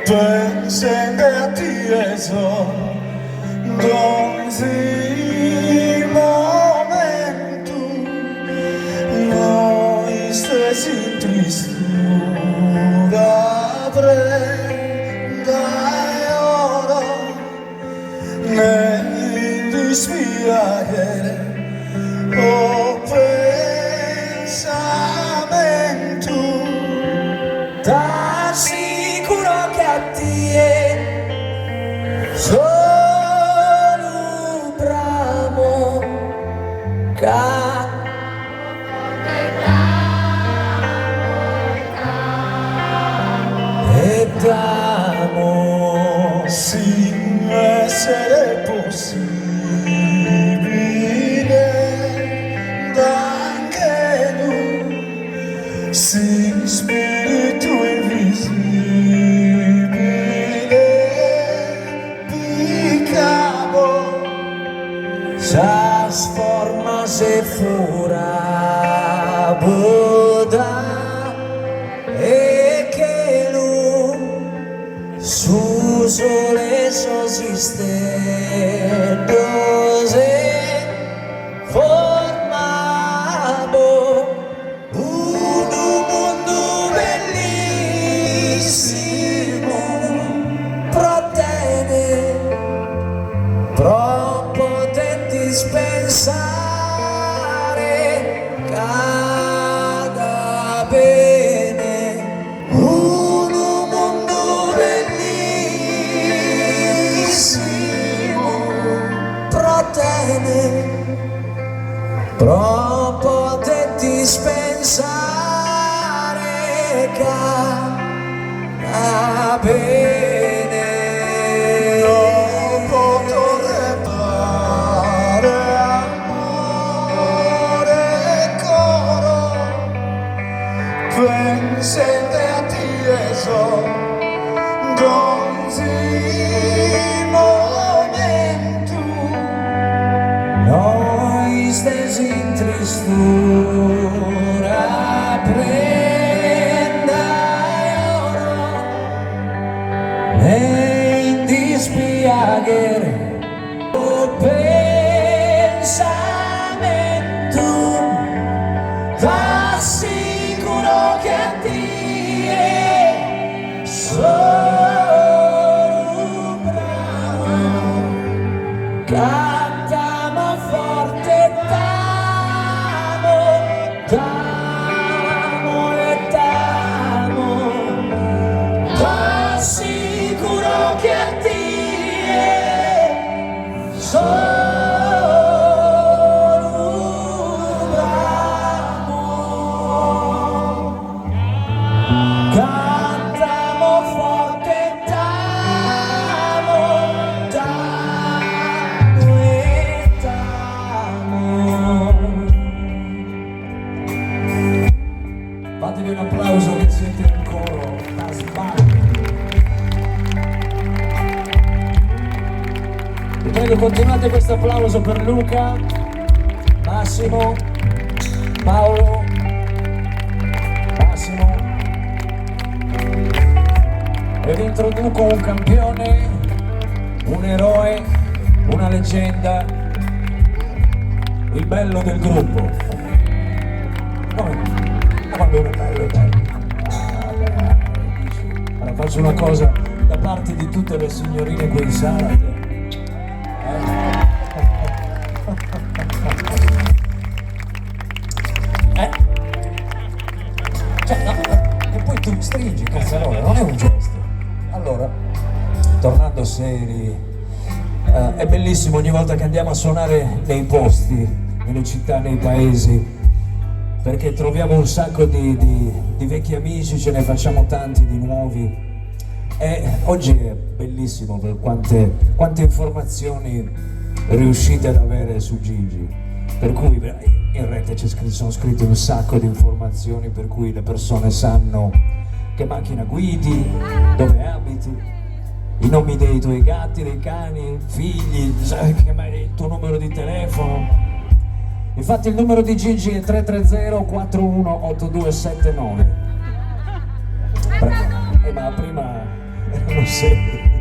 Pensando a ti eso, donde momento no estés sin tristura prenda oro nel dispiacere o pensamento t'assicuro che a te solo un bravo e t'amo sin essere possibile anche tu sin spirito invisibile picavo esas formas de fura Buda e che lui su sole esiste formavo un mondo bellissimo protegge troppo potenti pensare cada bene un mondo bellissimo protegge troppo potenti pensare cada bene non potrei fare amore coro pensate a ti eso donde momento noi stesi in tristura prenda oro e in dispiacere o pensamento t'assicuro che a te solo bravo cantamo forte t'amo t'amo e t'amo t'assicuro che a te solo bravo cantamo forte t'amo t'amo e t'amo. Fatevi un applauso che siete in coro a sbaglio. Vi prego continuate questo applauso per Luca, Massimo, Paolo, Massimo. E vi introduco un campione, un eroe, una leggenda, il bello del gruppo. Quando uno è bello, è bello. Allora faccio una cosa da parte di tutte le signorine qui in sala. Cioè, no, e poi tu stringi, cazzarone, non è un gesto. Allora, tornando seri, è bellissimo ogni volta che andiamo a suonare nei posti, nelle città, nei paesi, perché troviamo un sacco di vecchi amici, ce ne facciamo tanti di nuovi. E oggi è bellissimo per quante informazioni riuscite ad avere su Gigi, per cui in rete sono scritte un sacco di informazioni per cui le persone sanno che macchina guidi, dove abiti, i nomi dei tuoi gatti, dei cani, figli, il tuo numero di telefono. Infatti il numero di Gigi è 330-418279. Ma prima erano seri.